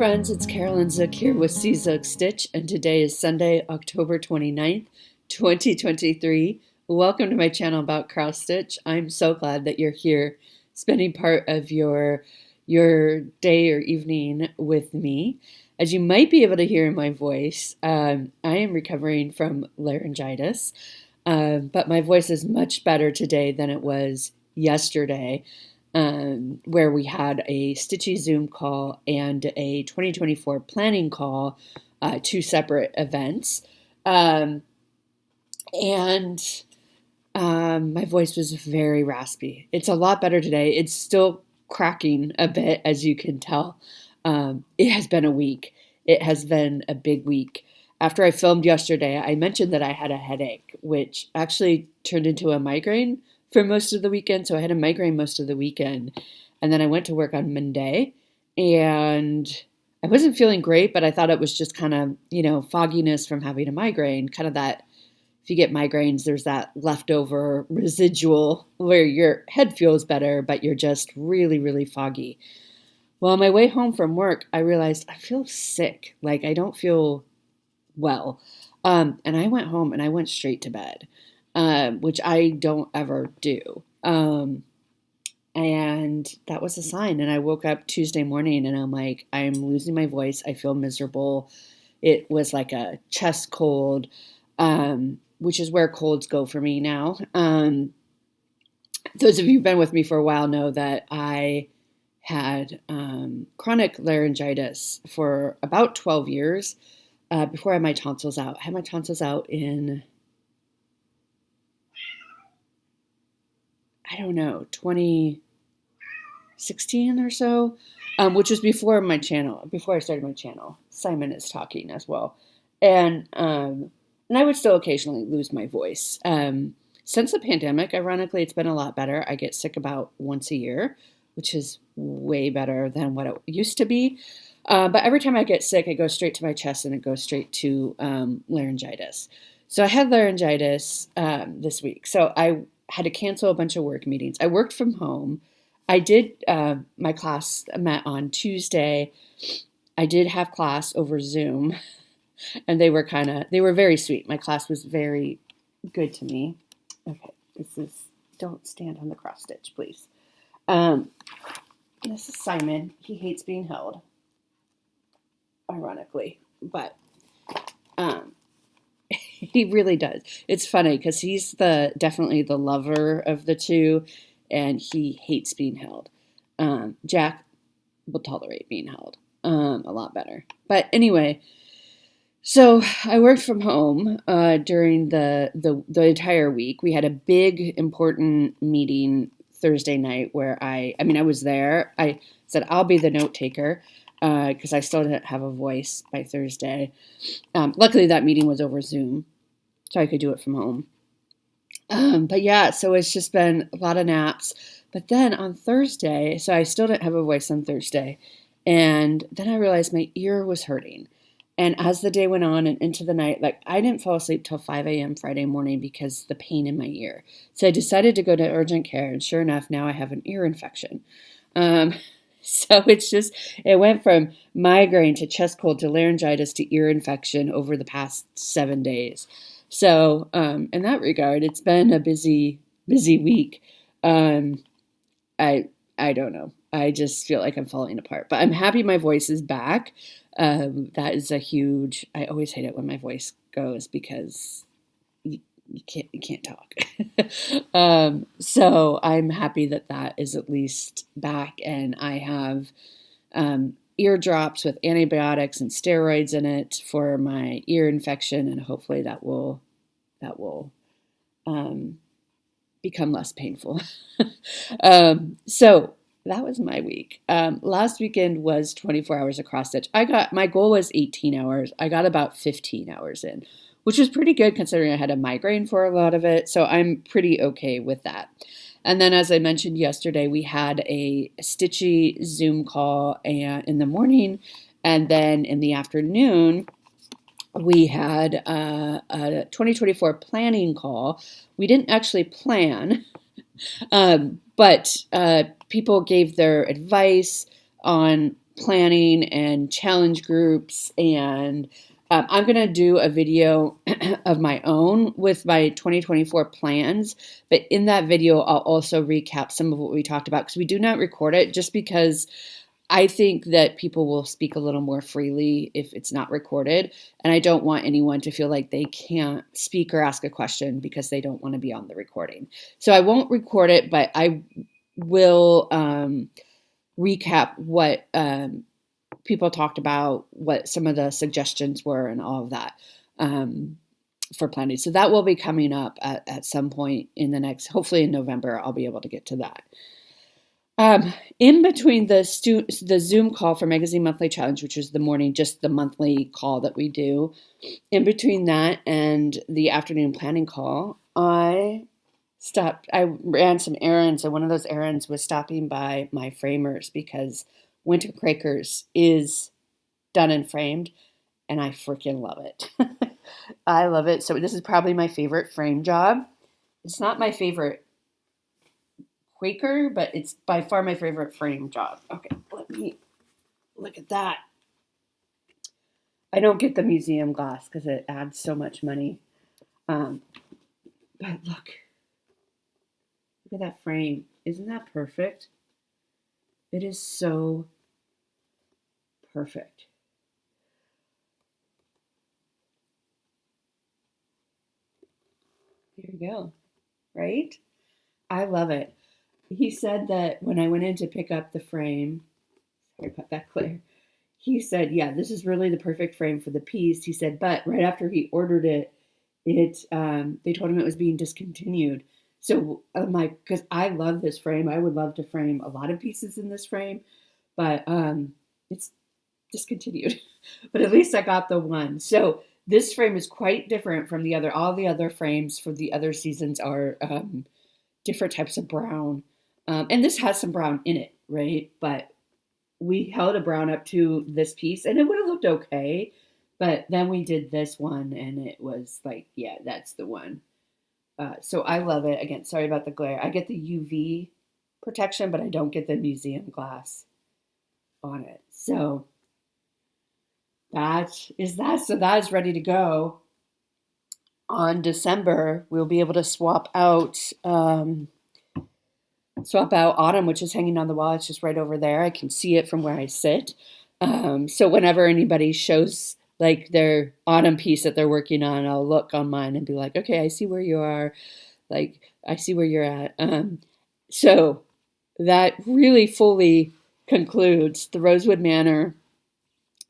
friends, it's Carolyn Zook here with C Zook Stitch, and today is Sunday, October 29th, 2023. Welcome to my channel about cross stitch. I'm so glad that you're here spending part of your day or evening with me. As you might be able to hear in my voice, I am recovering from laryngitis, but my voice is much better today than it was yesterday. Where we had a Stitchy Zoom call and a 2024 planning call, two separate events. And my voice was very raspy. It's a lot better today. It's still cracking a bit, as you can tell. It has been a week. It has been a big week. After I filmed yesterday, I mentioned that I had a headache, which actually turned into a migraine for most of the weekend. So I had a migraine most of the weekend. And then I went to work on Monday and I wasn't feeling great, but I thought it was just kind of, fogginess from having a migraine, kind of that, if you get migraines, there's that leftover residual where your head feels better, but you're just really, really foggy. Well, on my way home from work, I realized I feel sick. Like I don't feel well. And I went home and I went straight to bed. Which I don't ever do. And that was a sign. And I woke up Tuesday morning and I'm like, I'm losing my voice. I feel miserable. It was like a chest cold, which is where colds go for me now. Those of you who've been with me for a while know that I had chronic laryngitis for about 12 years before I had my tonsils out. I had my tonsils out in 2016 or so, which was before I started my channel. Simon is talking as well. And I would still occasionally lose my voice. Since the pandemic, ironically, it's been a lot better. I get sick about once a year, which is way better than what it used to be. But every time I get sick, it goes straight to my chest and it goes straight to laryngitis. So I had laryngitis this week. So I had to cancel a bunch of work meetings. I worked from home. I did, my class met on Tuesday. I did have class over Zoom and they were very sweet. My class was very good to me. Okay, don't stand on the cross stitch, please. This is Simon. He hates being held, ironically, but, he really does. It's funny because he's definitely the lover of the two, and he hates being held. Jack will tolerate being held a lot better. But anyway, so I worked from home during the entire week. We had a big important meeting Thursday night where I was there. I said I'll be the note taker because I still didn't have a voice by Thursday. Luckily, that meeting was over Zoom, so I could do it from home. But yeah, so it's just been a lot of naps. But then on Thursday, so I still didn't have a voice on Thursday. And then I realized my ear was hurting. And as the day went on and into the night, I didn't fall asleep till 5 a.m. Friday morning because the pain in my ear. So I decided to go to urgent care. And sure enough, now I have an ear infection. So it went from migraine to chest cold to laryngitis to ear infection over the past 7 days. So in that regard, it's been a busy week. I don't know. I just feel like I'm falling apart, but I'm happy my voice is back. That is I always hate it when my voice goes because you can't talk. So I'm happy that is at least back, and I have ear drops with antibiotics and steroids in it for my ear infection, and hopefully that will become less painful. So that was my week. Last weekend was 24 hours of cross stitch. My goal was 18 hours. I got about 15 hours in, which was pretty good considering I had a migraine for a lot of it. So I'm pretty okay with that. And then, as I mentioned yesterday, we had a Stitchy Zoom call in the morning. And then in the afternoon, we had a 2024 planning call. We didn't actually plan, but people gave their advice on planning and challenge groups, and I'm going to do a video of my own with my 2024 plans, but in that video, I'll also recap some of what we talked about because we do not record it just because I think that people will speak a little more freely if it's not recorded, and I don't want anyone to feel like they can't speak or ask a question because they don't want to be on the recording. So I won't record it, but I will recap what people talked about, what some of the suggestions were, and all of that for planning. So that will be coming up at some point in the next, hopefully in November, I'll be able to get to that. In between the Zoom call for Magazine Monthly Challenge, which is the morning, just the monthly call that we do, in between that and the afternoon planning call, I ran some errands, and one of those errands was stopping by my framers because Winter Quakers is done and framed, and I freaking love it. I love it. So this is probably my favorite frame job. It's not my favorite Quaker, but it's by far my favorite frame job. Okay, let me look at that. I don't get the museum glass because it adds so much money. But look at that frame. Isn't that perfect? It is so perfect. There you go. Right? I love it. He said that when I went in to pick up the frame, sorry about that, Claire. He said, yeah, this is really the perfect frame for the piece. He said, but right after he ordered it, they told him it was being discontinued. So I'm like, because I love this frame. I would love to frame a lot of pieces in this frame, but it's discontinued. But at least I got the one. So this frame is quite different from the other. All the other frames for the other seasons are different types of brown. And this has some brown in it, right? But we held a brown up to this piece and it would have looked okay. But then we did this one and it was like, yeah, that's the one. So I love it. Again, sorry about the glare. I get the UV protection, but I don't get the museum glass on it. So that is that. So that is ready to go. On December, we'll be able to swap out Autumn, which is hanging on the wall. It's just right over there. I can see it from where I sit. So whenever anybody shows like their Autumn piece that they're working on, I'll look on mine and be like, okay, I see where you are. Like, I see where you're at. So that really fully concludes the Rosewood Manor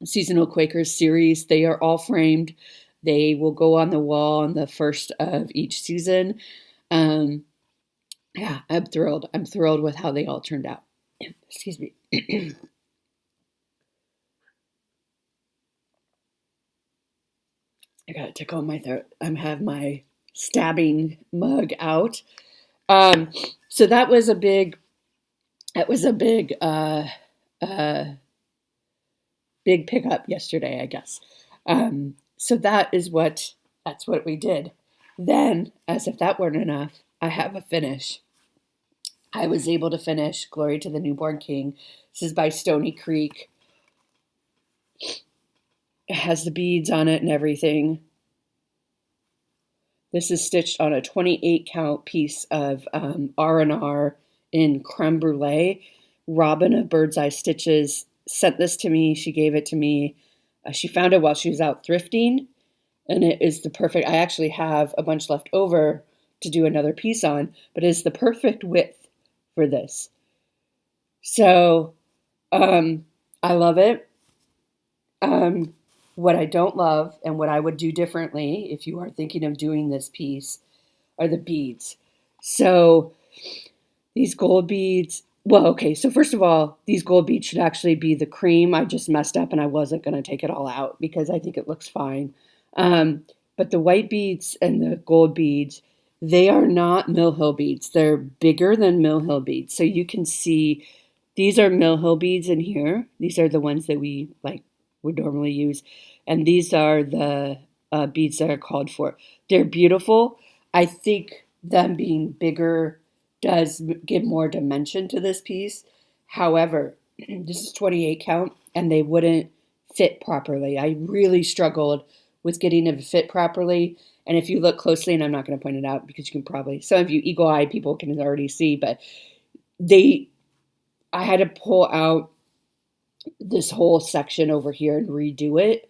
Seasonal Quakers series. They are all framed. They will go on the wall on the first of each season. Yeah, I'm thrilled. I'm thrilled with how they all turned out. Excuse me. I got a tickle in my throat. I have my stabbing mug out. So that was a big big pickup yesterday, I guess. So that's what we did. Then, as if that weren't enough, I have a finish. I was able to finish Glory to the Newborn King. This is by Stony Creek. It has the beads on it and everything. This is stitched on a 28 count piece of R&R in creme brulee. Robin of Bird's Eye Stitches sent this to me. She gave it to me. She found it while she was out thrifting, and it is the perfect. I actually have a bunch left over to do another piece on, but it's the perfect width for this. So I love it. What I don't love and what I would do differently if you are thinking of doing this piece are the beads. So these gold beads, well, okay, so first of all, these gold beads should actually be the cream. I just messed up and I wasn't going to take it all out because I think it looks fine. But the white beads and the gold beads, they are not Mill Hill beads. They're bigger than Mill Hill beads. So you can see these are Mill Hill beads in here. These are the ones that we would normally use. And these are the beads that are called for. They're beautiful. I think them being bigger does give more dimension to this piece. However, This is 28 count, and they wouldn't fit properly. I really struggled with getting them to fit properly. And if you look closely, and I'm not going to point it out because you can probably, some of you eagle-eyed people can already see, but I had to pull out this whole section over here and redo it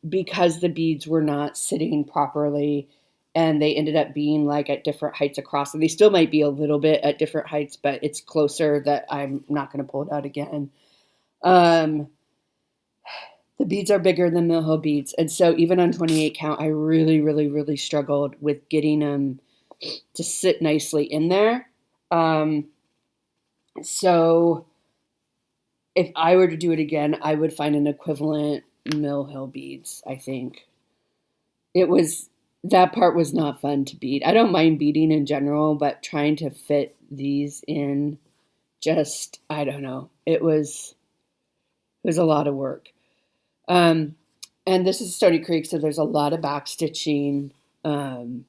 because the beads were not sitting properly, and they ended up being like at different heights across. And they still might be a little bit at different heights, but it's closer that I'm not going to pull it out again. The beads are bigger than Mill Hill beads. And so even on 28 count, I really, really, really struggled with getting them to sit nicely in there. So if I were to do it again, I would find an equivalent Mill Hill beads, I think. That part was not fun to bead. I don't mind beading in general, but trying to fit these in, just, I don't know. It was a lot of work. And this is Stony Creek, so there's a lot of back stitching. But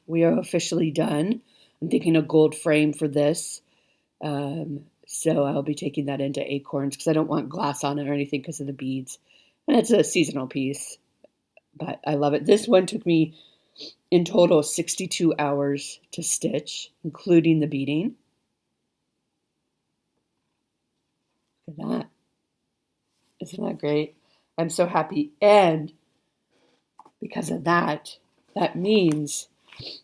we are officially done. I'm thinking a gold frame for this. So I'll be taking that into Acorns because I don't want glass on it or anything because of the beads. And it's a seasonal piece, but I love it. This one took me in total 62 hours to stitch, including the beading. Look at that. Isn't that great? I'm so happy. And because of that, that means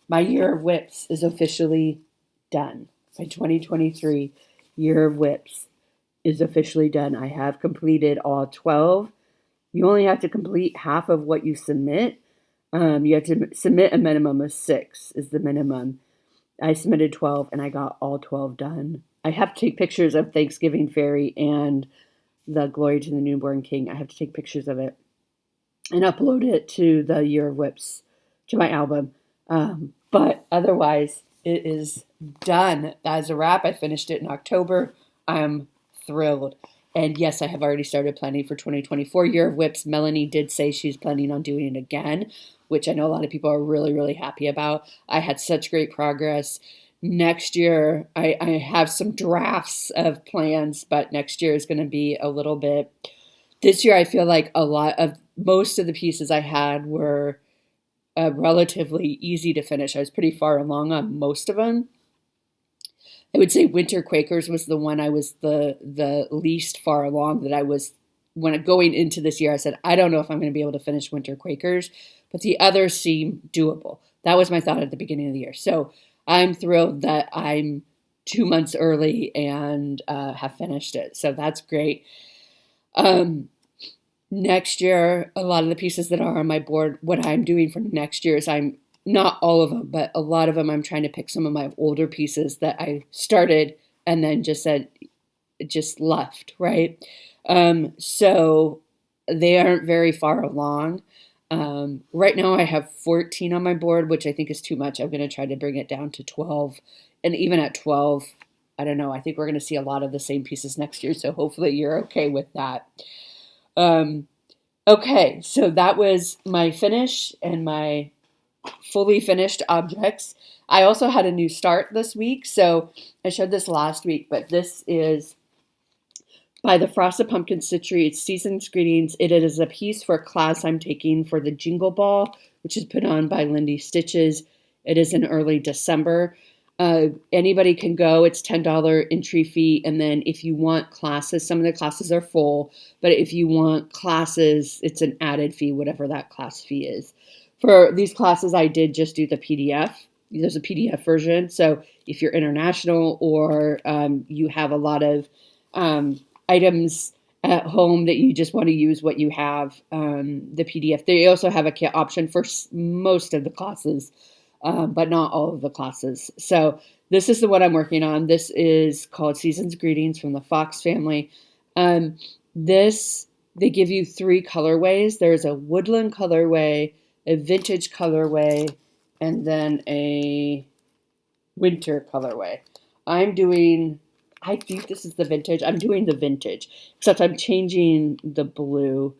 my year of whips is officially done. My 2023 year of whips is officially done. I have completed all 12. You only have to complete half of what you submit. You have to submit a minimum of 6 is the minimum. I submitted 12 and I got all 12 done. I have to take pictures of Thanksgiving Fairy and the Glory to the Newborn King. I have to take pictures of it and upload it to the Year of Whips, to my album. But otherwise, it is done. That is a wrap. I finished it in October. I'm thrilled. And yes, I have already started planning for 2024 Year of Whips. Melanie did say she's planning on doing it again, which I know a lot of people are really, really happy about. I had such great progress. Next year, I have some drafts of plans, but next year is going to be a little bit. This year, I feel like most of the pieces I had were relatively easy to finish. I was pretty far along on most of them. I would say Winter Quakers was the one I was the least far along that I was. When going into this year, I said, I don't know if I'm going to be able to finish Winter Quakers, but the others seem doable. That was my thought at the beginning of the year. So I'm thrilled that I'm 2 months early and have finished it. So that's great. Next year, a lot of the pieces that are on my board, what I'm doing for next year is not all of them, but a lot of them, I'm trying to pick some of my older pieces that I started and then just left, right? So they aren't very far along. Right now I have 14 on my board, which I think is too much. I'm going to try to bring it down to 12. And even at 12, I don't know. I think we're going to see a lot of the same pieces next year. So hopefully you're okay with that. Okay, so that was my finish and my fully finished objects. I also had a new start this week. So I showed this last week, but this is by the Frosted Pumpkin Stitchery. It's Season's Greetings. It is a piece for a class I'm taking for the Jingle Ball, which is put on by Lindy Stitches. It is in early December. Anybody can go. It's $10 entry fee. And then if you want classes, some of the classes are full, but if you want classes, it's an added fee, whatever that class fee is. For these classes, I did just do the PDF. There's a PDF version. So if you're international or you have a lot of items at home that you just want to use what you have, the PDF. They also have a kit option for most of the classes, but not all of the classes. So this is the one I'm working on. This is called Season's Greetings from the Fox family. They give you 3 colorways. There's a woodland colorway, a vintage colorway, and then a winter colorway. I think this is the vintage. I'm doing the vintage, except I'm changing the blue.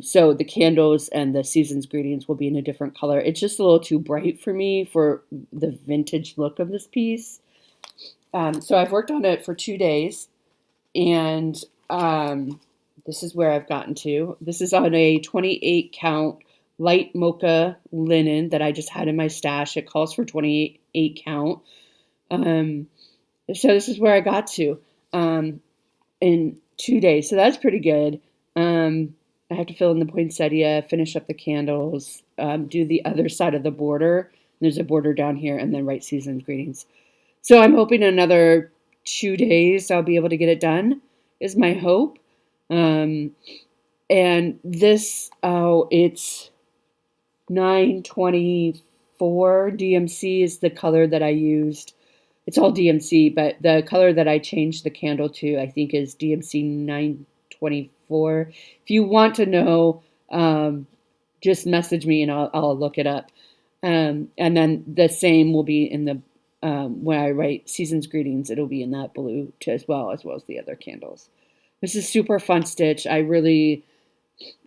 So the candles and the Season's Greetings will be in a different color. It's just a little too bright for me for the vintage look of this piece. So I've worked on it for 2 days, and this is where I've gotten to. This is on a 28 count light mocha linen that I just had in my stash. It calls for 28 count. So this is where I got to in 2 days. So that's pretty good. I have to fill in the poinsettia, finish up the candles, do the other side of the border. There's a border down here, and then write season's greetings. So I'm hoping another 2 days I'll be able to get it done, is my hope. And this, it's 924 DMC is the color that I used. It's all DMC, but the color that I changed the candle to, I think, is DMC 924. If you want to know, just message me and I'll look it up. And then the same will be in the, when I write season's greetings, it'll be in that blue too, as well as the other candles. This is super fun stitch. I really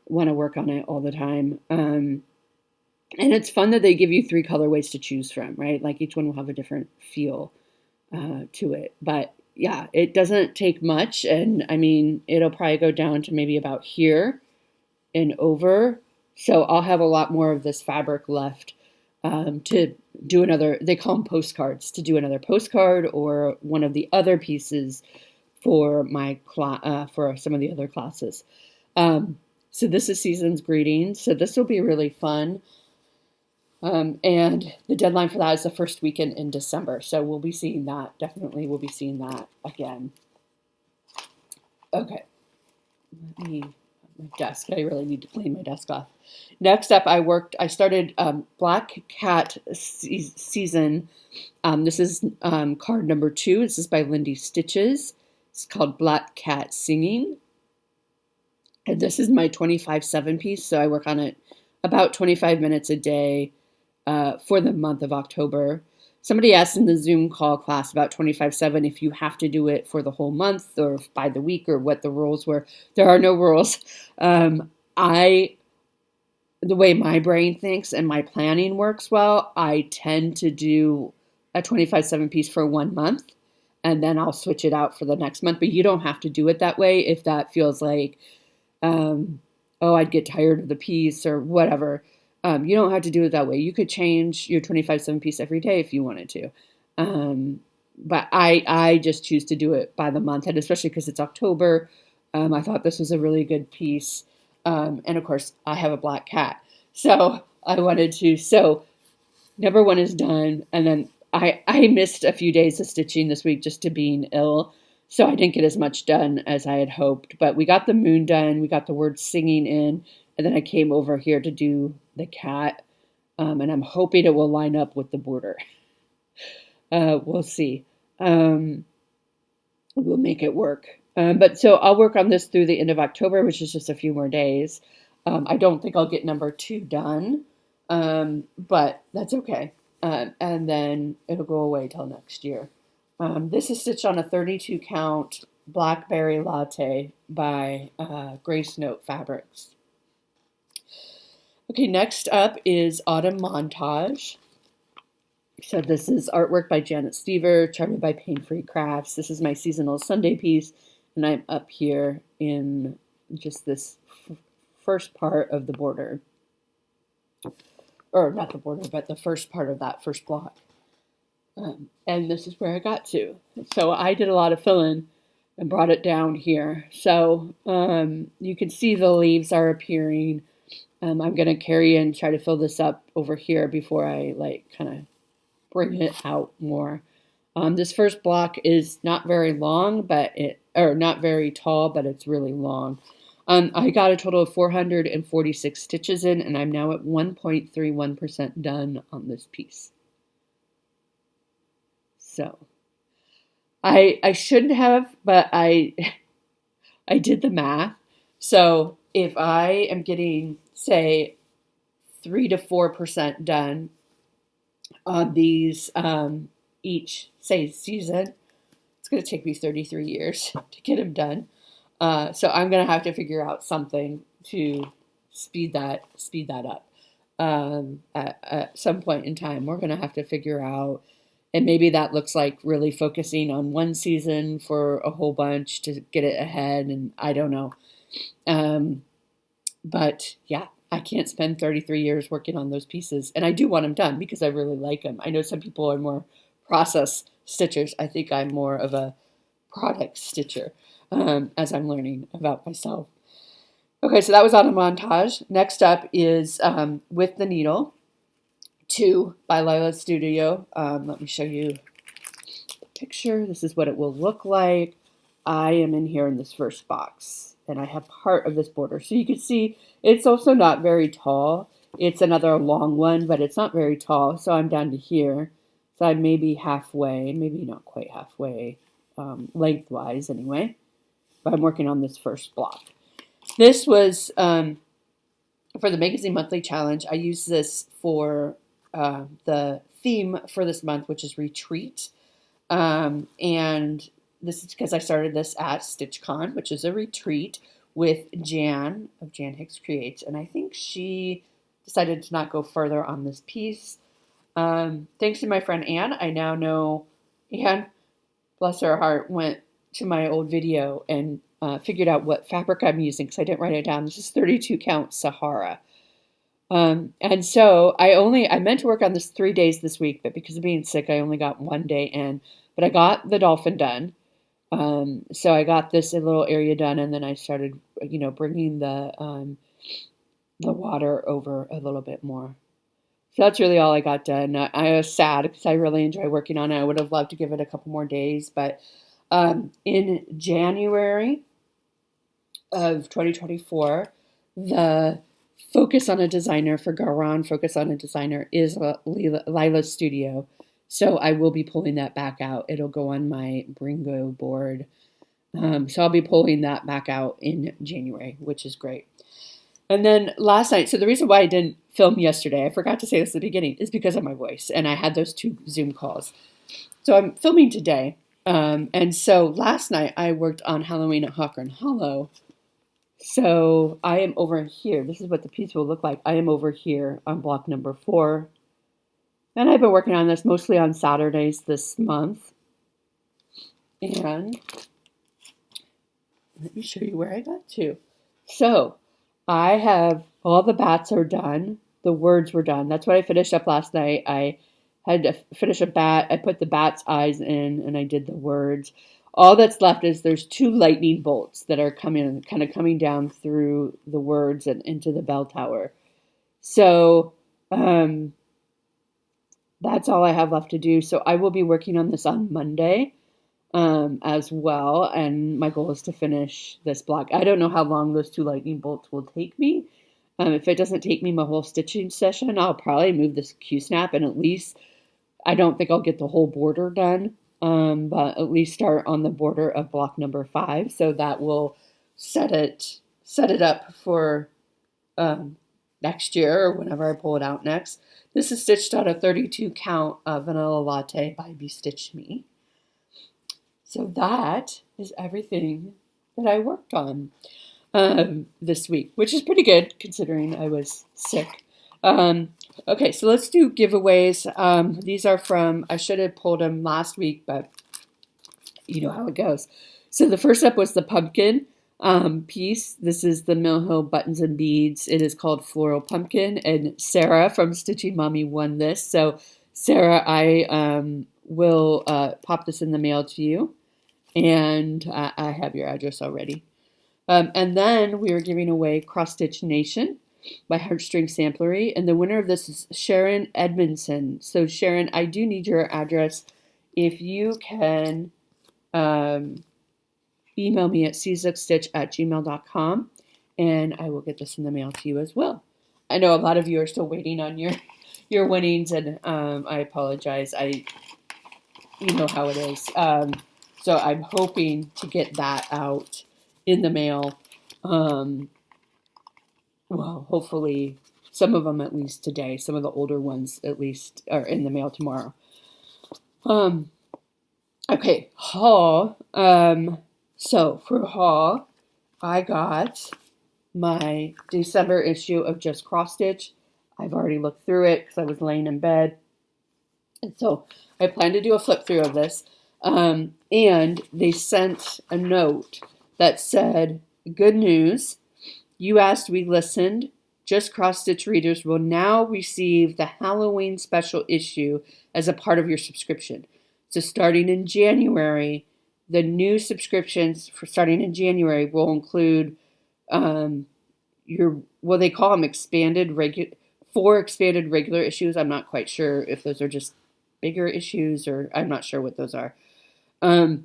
want to work on it all the time. And it's fun that they give you 3 colorways to choose from, right? Like each one will have a different feel to it. But yeah, it doesn't take much. And I mean, it'll probably go down to maybe about here and over. So I'll have a lot more of this fabric left to do another, they call them postcards, to do another postcard or one of the other pieces for my for some of the other classes. So this is season's greetings. So this will be really fun. And the deadline for that is the first weekend in December. So we'll be seeing that. Definitely we'll be seeing that again. Okay. Let me, my desk. I really need to clean my desk off. Next up, I started Black Cat season. This is card number 2. This is by Lindy Stitches. It's called Black Cat Singing. And this is my 25/7 piece. So I work on it about 25 minutes a day for the month of October. Somebody asked in the Zoom call class about 25/7 if you have to do it for the whole month or by the week or what the rules were. There are no rules. The way my brain thinks and my planning works well, I tend to do a 25/7 piece for 1 month, and then I'll switch it out for the next month. But you don't have to do it that way if that feels like, I'd get tired of the piece or whatever. You don't have to do it that way. You could change your 25/7 piece every day if you wanted to. But I just choose to do it by the month, and especially because it's October, I thought this was a really good piece. And of course, I have a black cat. So I wanted to, so number 1 is done. And then I missed a few days of stitching this week just to being ill. So I didn't get as much done as I had hoped. But we got the moon done. We got the word singing in. And then I came over here to do the cat. And I'm hoping it will line up with the border. We'll see. We'll make it work. But so I'll work on this through the end of October, which is just a few more days. I don't think I'll get number 2 done, but that's okay. And then it'll go away till next year. This is stitched on a 32 count Blackberry Latte by Grace Note Fabrics. Okay, next up is Autumn Montage. So this is artwork by Janet Stever, charted by Pain Free Crafts. This is my seasonal Sunday piece. And I'm up here in just this first part of the border. Or not the border, but the first part of that first block. And this is where I got to. So I did a lot of filling and brought it down here. So you can see the leaves are appearing. I'm going to carry and try to fill this up over here before I kind of bring it out more. This first block is not very long, not very tall, but it's really long. I got a total of 446 stitches in, and I'm now at 1.31% done on this piece. So I shouldn't have, but I did the math. So if I am getting, say, 3 to 4% done on these each, say, season, it's going to take me 33 years to get them done. So I'm going to have to figure out something to speed that up. At some point in time, we're going to have to figure out And maybe that looks like really focusing on one season for a whole bunch to get it ahead, and I don't know. But yeah, I can't spend 33 years working on those pieces. And I do want them done because I really like them. I know some people are more process stitchers. I think I'm more of a product stitcher, as I'm learning about myself. Okay, so that was on a montage. Next up is With the Needle 2 by Lila Studio. Let me show you the picture. This is what it will look like. I am in here in this first box, and I have part of this border. So you can see it's also not very tall. It's another long one, but it's not very tall. So I'm down to here. So I'm maybe halfway, maybe not quite halfway, lengthwise anyway. But I'm working on this first block. This was for the Magazine Monthly Challenge. I used this for the theme for this month, which is retreat. And this is because I started this at StitchCon, which is a retreat with Jan of Jan Hicks Creates. And I think she decided to not go further on this piece. Thanks to my friend Anne, I now know Anne, bless her heart, went to my old video and figured out what fabric I'm using because I didn't write it down. This is 32 count Sahara. And so I meant to work on this 3 days this week, but because of being sick, I only got 1 day in. But I got the dolphin done. So I got this little area done, and then I started, bringing the water over a little bit more. So that's really all I got done. I was sad because I really enjoy working on it. I would have loved to give it a couple more days, but in January of 2024, the Focus on a Designer for Garan Focus on a Designer is Lila's Studio. So I will be pulling that back out. It'll go on my Bringo board. So I'll be pulling that back out in January, which is great. And then last night, so the reason why I didn't film yesterday, I forgot to say this at the beginning, is because of my voice. And I had those 2 Zoom calls. So I'm filming today. And so last night I worked on Halloween at Hawker & Hollow. So I am over here. This is what the piece will look like. I am over here on block number 4. And I've been working on this mostly on Saturdays this month. And let me show you where I got to. So I have all the bats are done. The words were done. That's what I finished up last night. I had to finish a bat. I put the bat's eyes in and I did the words. All that's left is there's 2 lightning bolts that are coming down through the words and into the bell tower. So, that's all I have left to do. So I will be working on this on Monday as well. And my goal is to finish this block. I don't know how long those 2 lightning bolts will take me. If it doesn't take me my whole stitching session, I'll probably move this Q-snap and at least, I don't think I'll get the whole border done. But at least start on the border of block number 5. So that will set it up for next year or whenever I pull it out next. This is stitched on a 32 count Vanilla Latte by Be Stitch Me. So that is everything that I worked on this week, which is pretty good considering I was sick. Okay, so let's do giveaways. These are from, I should have pulled them last week, but you know how it goes. So the first up was the pumpkin piece. This is the Mill Hill Buttons and Beads. It is called Floral Pumpkin, and Sarah from Stitching Mommy won this. So Sarah, I will pop this in the mail to you, and I have your address already. And then we are giving away Cross Stitch Nation by Heartstring Samplery, and the winner of this is Sharon Edmondson. So Sharon, I do need your address. If you can email me at czugstitch@gmail.com, and I will get this in the mail to you as well. I know a lot of you are still waiting on your winnings, and I apologize. You know how it is. So I'm hoping to get that out in the mail. Well, hopefully some of them at least today. Some of the older ones at least are in the mail tomorrow. Okay, haul. So for haul, I got my December issue of Just Cross Stitch. I've already looked through it because I was laying in bed. And so I plan to do a flip through of this. And they sent a note that said, good news, you asked, we listened. Just Cross Stitch readers will now receive the Halloween special issue as a part of your subscription. So starting in January, the new subscriptions for starting in January will include they call them four expanded regular issues. I'm not quite sure if those are just bigger issues, or I'm not sure what those are. 2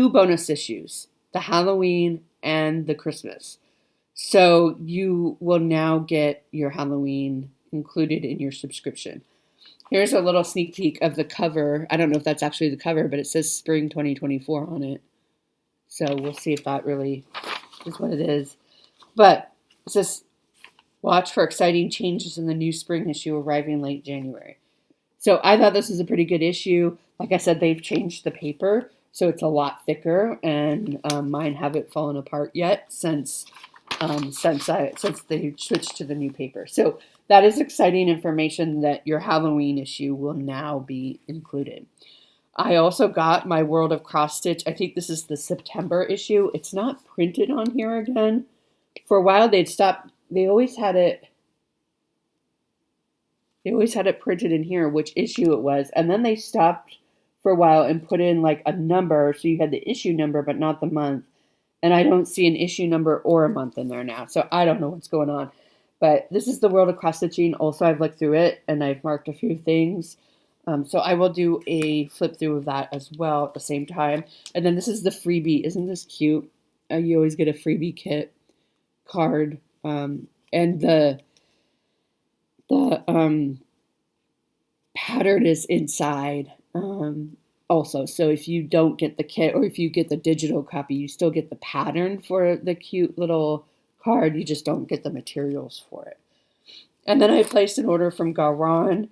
bonus issues, the Halloween and the Christmas. So you will now get your Halloween included in your subscription. Here's a little sneak peek of the cover. I don't know if that's actually the cover, but it says Spring 2024 on it. So we'll see if that really is what it is. But it says, watch for exciting changes in the new spring issue arriving late January. So I thought this was a pretty good issue. Like I said, they've changed the paper, so it's a lot thicker, and mine haven't fallen apart yet since they switched to the new paper. So that is exciting information that your Halloween issue will now be included. I also got my World of Cross Stitch. I think this is the September issue. It's not printed on here again. For a while, they'd stopped. They always had it printed in here, which issue it was. And then they stopped for a while and put in like a number. So you had the issue number, but not the month. And I don't see an issue number or a month in there now. So I don't know what's going on. But this is the World of Cross Stitching. Also, I've looked through it and I've marked a few things. So I will do a flip through of that as well at the same time. And then this is the freebie. Isn't this cute? You always get a freebie kit card. And the pattern is inside also. So if you don't get the kit, or if you get the digital copy, you still get the pattern for the cute little card. You just don't get the materials for it. And then I placed an order from Garan.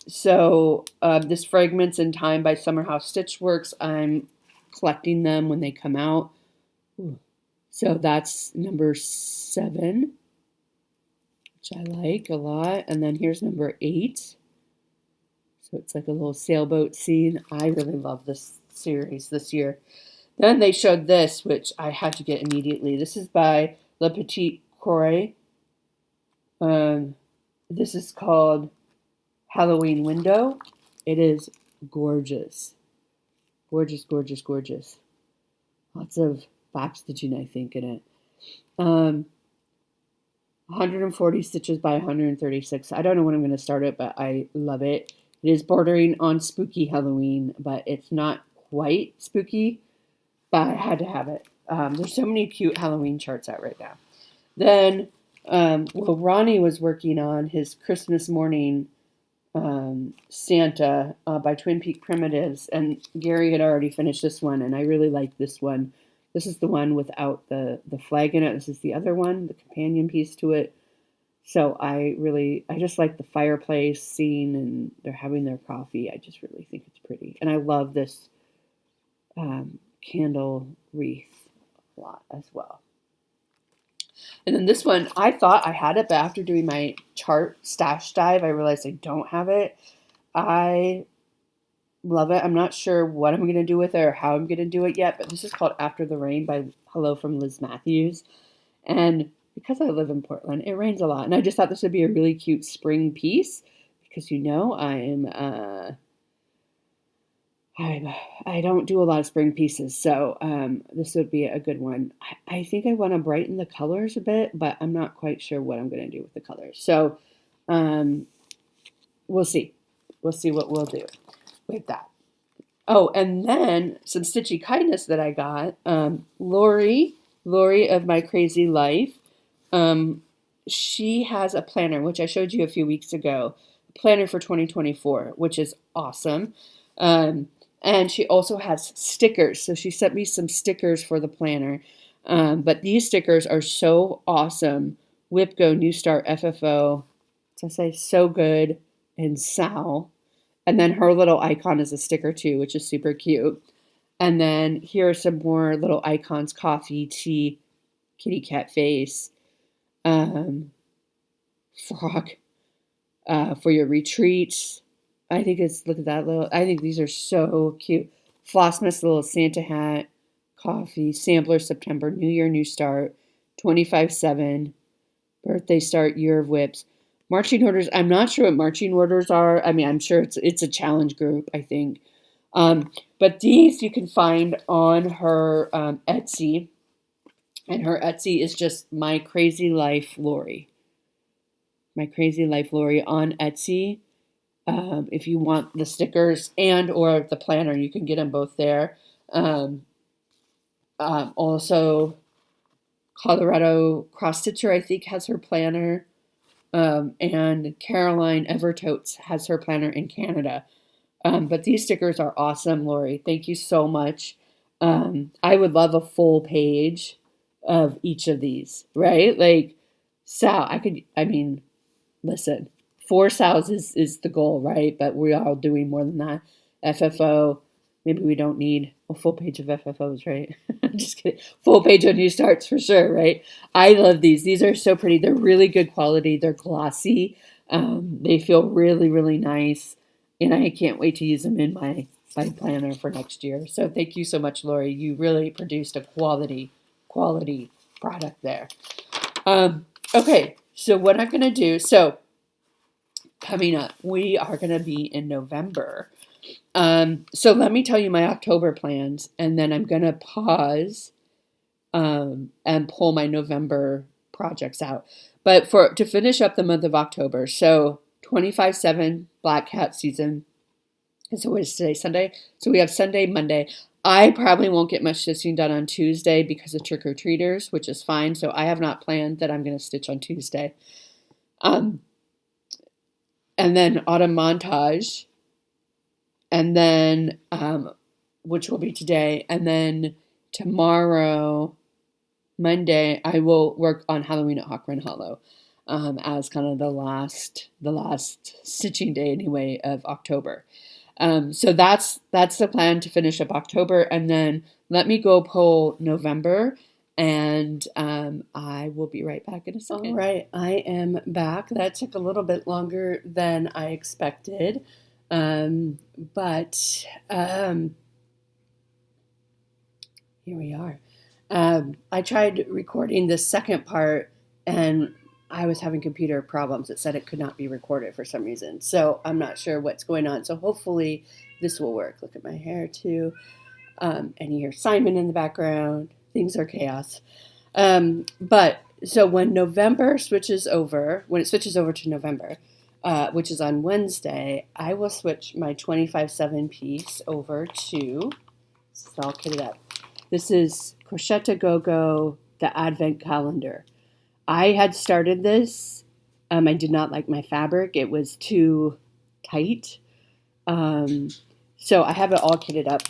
This Fragments in Time by Summerhouse Stitchworks, I'm collecting them when they come out. Ooh. So that's number 7, which I like a lot. And then here's number 8. So it's like a little sailboat scene. I really love this series this year. Then they showed this, which I had to get immediately. This is by Le Petit Croix. This is called Halloween Window. It is gorgeous. Gorgeous, gorgeous, gorgeous. Lots of box stitching, I think, in it. 140 stitches by 136. I don't know when I'm going to start it, but I love it. It is bordering on spooky Halloween, but it's not quite spooky, but I had to have it. There's so many cute Halloween charts out right now. Then, Ronnie was working on his Christmas morning Santa by Twin Peak Primitives, and Gary had already finished this one, and I really like this one. This is the one without the flag in it. This is the other one, the companion piece to it. So I just like the fireplace scene, and they're having their coffee. I just really think it's pretty. And I love this candle wreath a lot as well. And then this one, I thought I had it, but after doing my chart stash dive, I realized I don't have it. I love it. I'm not sure what I'm going to do with it or how I'm going to do it yet, but this is called After the Rain by Hello from Liz Matthews. And because I live in Portland, it rains a lot. And I just thought this would be a really cute spring piece because, I don't do a lot of spring pieces, so this would be a good one. I think I want to brighten the colors a bit, but I'm not quite sure what I'm going to do with the colors. So we'll see. We'll see what we'll do with that. Oh, and then some Stitchy Kindness that I got. Lori of My Crazy Life. She has a planner, which I showed you a few weeks ago. A planner for 2024, which is awesome. And she also has stickers. So she sent me some stickers for the planner. But these stickers are so awesome. Whip Go, New Start, FFO. So I say So Good and Sal. And then her little icon is a sticker too, which is super cute. And then here are some more little icons: coffee, tea, kitty cat face, frog. for your retreats. I think look at that I think these are so cute. Flossmas little Santa hat, coffee, sampler September, New Year, New Start, 25/7, birthday start, year of whips. Marching orders, I'm not sure what marching orders are. I mean, I'm sure it's a challenge group, I think. But these you can find on her Etsy. And her Etsy is just My Crazy Life Lori. My Crazy Life Lori on Etsy. If you want the stickers and or the planner, you can get them both there. Also, Colorado Cross Stitcher, I think, has her planner. And Caroline Evertotes has her planner in Canada. But these stickers are awesome, Lori. Thank you so much. I would love a full page of each of these, right? Like, listen, 4 sows is the goal, right? But we are doing more than that. FFO, maybe we don't need a full page of FFOs, right? I'm just kidding. Full page of new starts for sure, right? I love these. These are so pretty. They're really good quality. They're glossy. They feel really, really nice. And I can't wait to use them in my planner for next year. So thank you so much, Lori. You really produced a quality product there. Okay, so what I'm going to do, coming up, we are going to be in November. So let me tell you my October plans, and then I'm going to pause and pull my November projects out. But to finish up the month of October, so 25/7 Black Cat season. And so what is today? Sunday? So we have Sunday, Monday. I probably won't get much stitching done on Tuesday because of trick-or-treaters, which is fine. So I have not planned that I'm going to stitch on Tuesday. And then autumn montage. And then, which will be today. And then tomorrow, Monday, I will work on Halloween at Hawk Run Hollow. As kind of the last stitching day anyway of October. So that's the plan to finish up October, and then let me go pull November, and I will be right back in a second. All right, I am back. That took a little bit longer than I expected, but here we are. I tried recording the second part, and I was having computer problems. It said it could not be recorded for some reason. So I'm not sure what's going on. So hopefully this will work. Look at my hair too. And you hear Simon in the background. Things are chaos. But so when it switches over to November, which is on Wednesday, I will switch my 25/7 piece over to, so I'll kit it up. This is Crochetta Go-Go, the Advent Calendar. I had started this. I did not like my fabric. It was too tight. So I have it all kitted up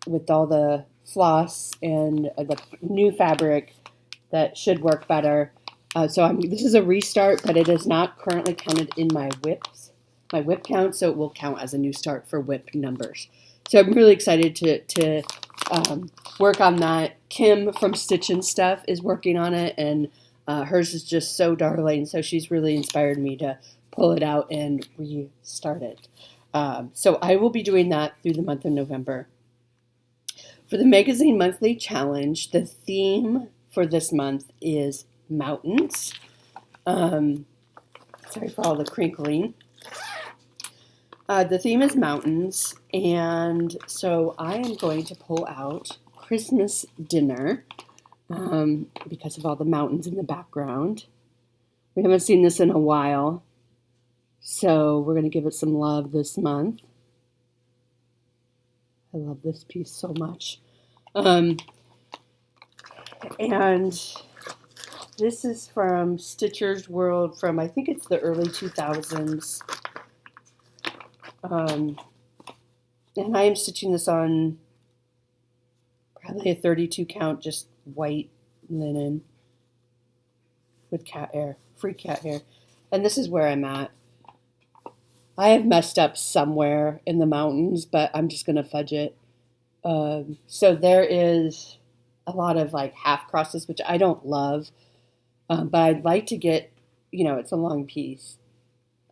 with all the floss and the new fabric that should work better. This is a restart, but it is not currently counted in my whip count, so it will count as a new start for whip numbers. So I'm really excited to work on that. Kim from Stitch and Stuff is working on it, and hers is just so darling, so she's really inspired me to pull it out and restart it. So I will be doing that through the month of November. For the Magazine Monthly Challenge, the theme for this month is mountains. Sorry for all the crinkling. The theme is mountains, and so I am going to pull out Christmas Dinner. Because of all the mountains in the background. We haven't seen this in a while, so we're going to give it some love this month. I love this piece so much. And this is from Stitcher's World from, I think it's the early 2000s. And I am stitching this on probably a 32 count, just white linen with free cat hair. And this is where I'm at. I have messed up somewhere in the mountains, but I'm just going to fudge it. So there is a lot of like half crosses, which I don't love, but I'd like to get, it's a long piece.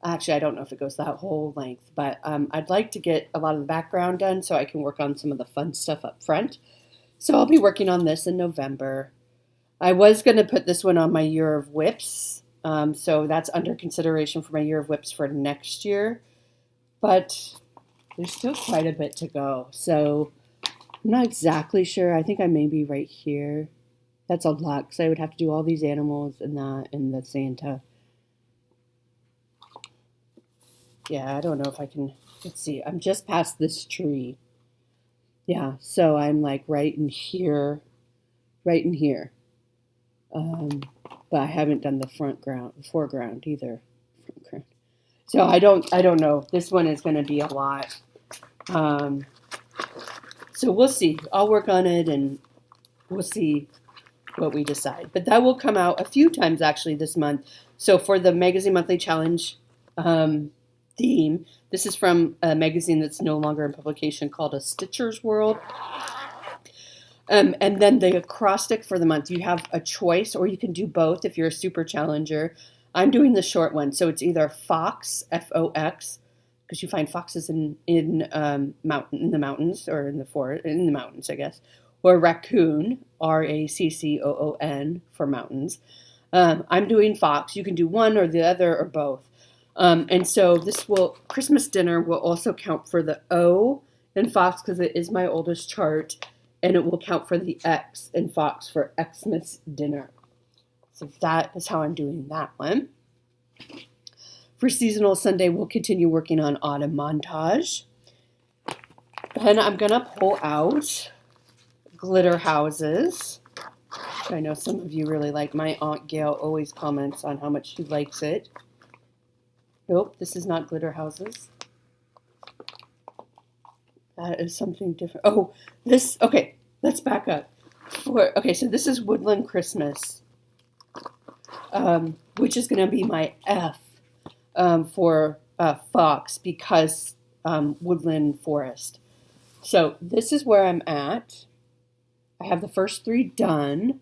Actually, I don't know if it goes that whole length, but I'd like to get a lot of the background done so I can work on some of the fun stuff up front. So I'll be working on this in November. I was going to put this one on my year of whips, so that's under consideration for my year of whips for next year. But there's still quite a bit to go, so I'm not exactly sure. I think I may be right here. That's a lot, because I would have to do all these animals and that and the Santa. Yeah, I don't know if I can. Let's see. I'm just past this tree. Yeah, so I'm like right in here, right in here. But I haven't done the foreground either. Front ground. So I don't know. This one is going to be a lot. So we'll see. I'll work on it and we'll see what we decide. But that will come out a few times actually this month. So for the Magazine Monthly Challenge theme, this is from a magazine that's no longer in publication called A Stitcher's World. And then the acrostic for the month, you have a choice, or you can do both if you're a super challenger. I'm doing the short one, so it's either fox, F-O-X, because you find foxes in the mountains, or in the mountains, I guess, or raccoon, R-A-C-C-O-O-N, for mountains. I'm doing fox. You can do one or the other or both. And so Christmas dinner will also count for the O in fox because it is my oldest chart. And it will count for the X in fox for Xmas dinner. So that is how I'm doing that one. For Seasonal Sunday, we'll continue working on Autumn Montage. Then I'm going to pull out Glitter Houses. I know some of you really like. My Aunt Gail always comments on how much she likes it. Nope, this is not Glitter Houses. That is something different. Oh, okay, let's back up. So this is Woodland Christmas, which is going to be my F for Fox because Woodland Forest. So this is where I'm at. I have the first 3 done.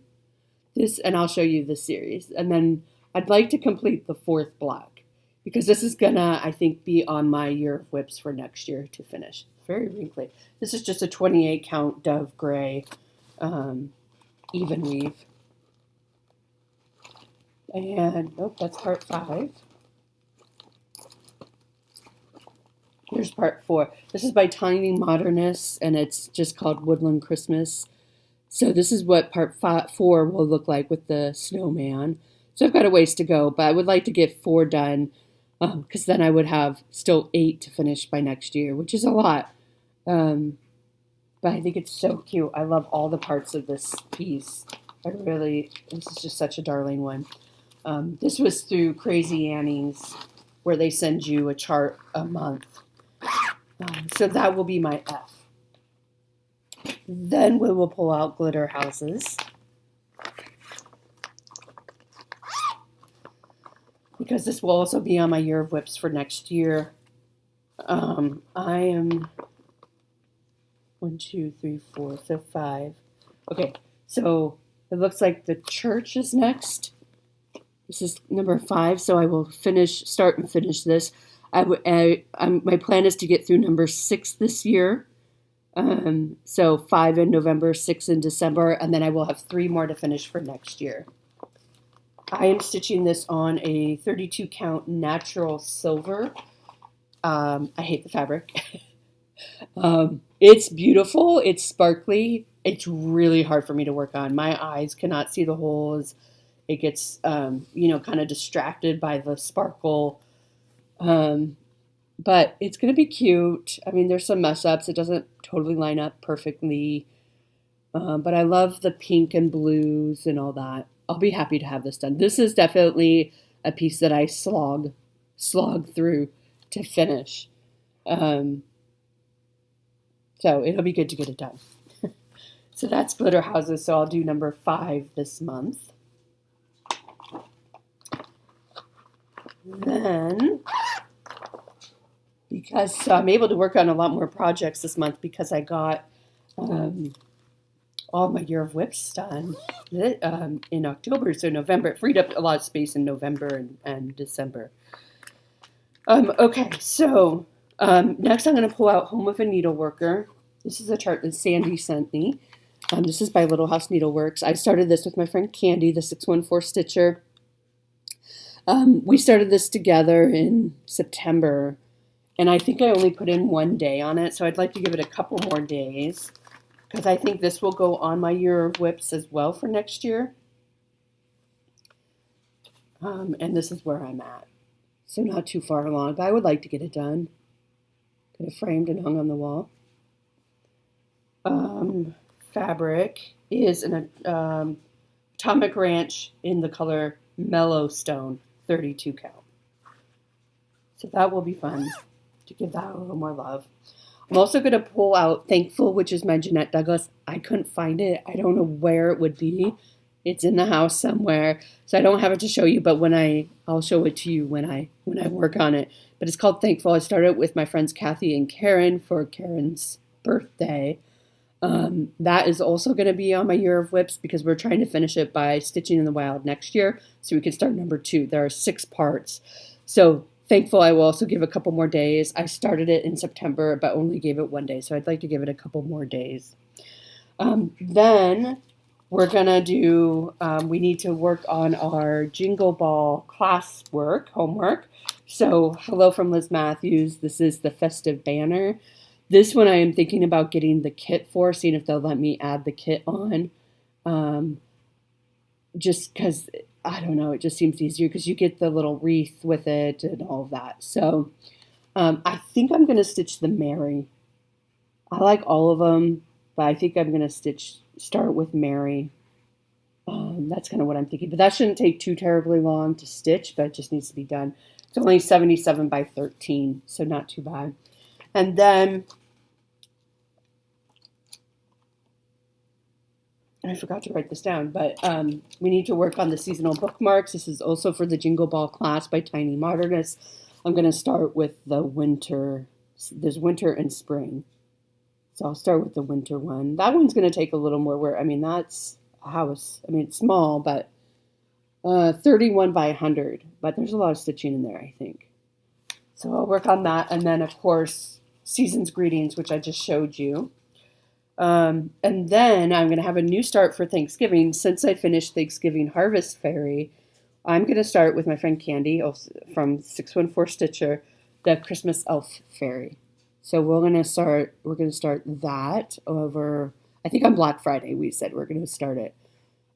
And I'll show you the series. And then I'd like to complete the 4th block because this is going to, I think, be on my year of whips for next year to finish. Very wrinkly. This is just a 28 count Dove Gray even weave. And, that's part 5. Here's part 4. This is by Tiny Modernists, and it's just called Woodland Christmas. So this is what part 4 will look like with the snowman. So I've got a ways to go, but I would like to get 4 done because then I would have still 8 to finish by next year, which is a lot. But I think it's so cute. I love all the parts of this piece. This is just such a darling one. This was through Crazy Annie's, where they send you a chart a month. So that will be my F. Then we will pull out Glitter Houses. Because this will also be on my year of whips for next year. I am 1, 2, 3, 4, so 5. Okay, so it looks like the church is next. This is number 5, so I will start and finish this. My plan is to get through number 6 this year. So 5 in November, 6 in December, and then I will have 3 more to finish for next year. I am stitching this on a 32 count natural silver. I hate the fabric. It's beautiful. It's sparkly. It's really hard for me to work on. My eyes cannot see the holes. It gets, kind of distracted by the sparkle. But it's going to be cute. I mean, there's some mess ups. It doesn't totally line up perfectly. But I love the pink and blues and all that. I'll be happy to have this done. This is definitely a piece that I slog through to finish. So it'll be good to get it done. So that's Glitter Houses. So I'll do number 5 this month. Then, because I'm able to work on a lot more projects this month because I got all my year of whips done in October. So November, it freed up a lot of space in November and December. Okay, so next I'm going to pull out Home of a Needleworker. This is a chart that Sandy sent me. This is by Little House Needleworks. I started this with my friend Candy, the 614 Stitcher. We started this together in September, and I think I only put in 1 day on it, so I'd like to give it a couple more days, because I think this will go on my Year of Whips as well for next year. And this is where I'm at. So not too far along, but I would like to get it done. Get it framed and hung on the wall. Fabric is an Atomic Ranch in the color Mellow Stone, 32 count. So that will be fun to give that a little more love. I'm also going to pull out Thankful, which is my Jeanette Douglas. I couldn't find it. I don't know where it would be. It's in the house somewhere, so I don't have it to show you, but I'll show it to you when I work on it. But it's called Thankful. I started with my friends Kathy and Karen for Karen's birthday. That is also going to be on my Year of Whips because we're trying to finish it by Stitching in the Wild next year, so we can start number 2. There are 6 parts. So Thankful, I will also give a couple more days. I started it in September, but only gave it 1 day, so I'd like to give it a couple more days. Then we're going to do, we need to work on our Jingle Ball class work, homework. So Hello from Liz Matthews. This is the festive banner. This one I am thinking about getting the kit for, seeing if they'll let me add the kit on. Just because, I don't know, it just seems easier because you get the little wreath with it and all of that. So I think I'm going to stitch the Mary. I like all of them, but I think I'm going to start with Mary. That's kind of what I'm thinking. But that shouldn't take too terribly long to stitch, but it just needs to be done. It's only 77 by 13, so not too bad. And then I forgot to write this down, but we need to work on the seasonal bookmarks. This is also for the Jingle Ball class by Tiny Modernist. I'm going to start with the winter. There's winter and spring. So I'll start with the winter one. That one's going to take a little more work. I mean, that's a house. I mean, it's small, but 31 by 100. But there's a lot of stitching in there, I think. So I'll work on that. And then, of course, Season's Greetings, which I just showed you. And then I'm going to have a new start for Thanksgiving. Since I finished Thanksgiving Harvest Fairy, I'm going to start with my friend Candy from 614 Stitcher, the Christmas Elf Fairy. So we're going to start that over, I think on Black Friday we said we're going to start it.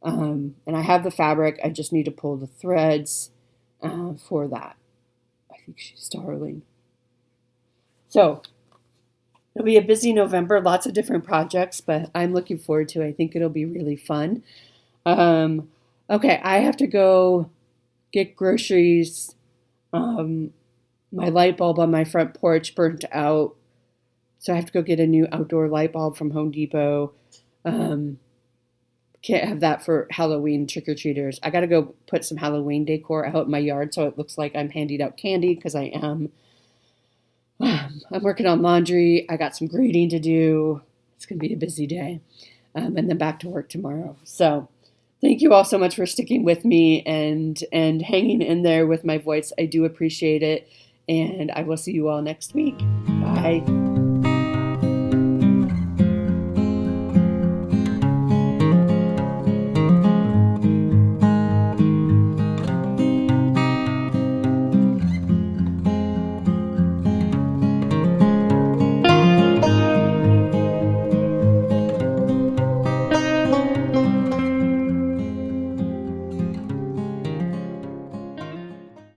And I have the fabric. I just need to pull the threads for that. I think she's darling. So it'll be a busy November, lots of different projects, but I'm looking forward to it. I think it'll be really fun. Okay, I have to go get groceries. My light bulb on my front porch burnt out, so I have to go get a new outdoor light bulb from Home Depot. Can't have that for Halloween trick-or-treaters. I got to go put some Halloween decor out in my yard so it looks like I'm handing out candy, because I am. I'm working on laundry. I got some grading to do. It's going to be a busy day. And then back to work tomorrow. So thank you all so much for sticking with me and hanging in there with my voice. I do appreciate it. And I will see you all next week. Bye.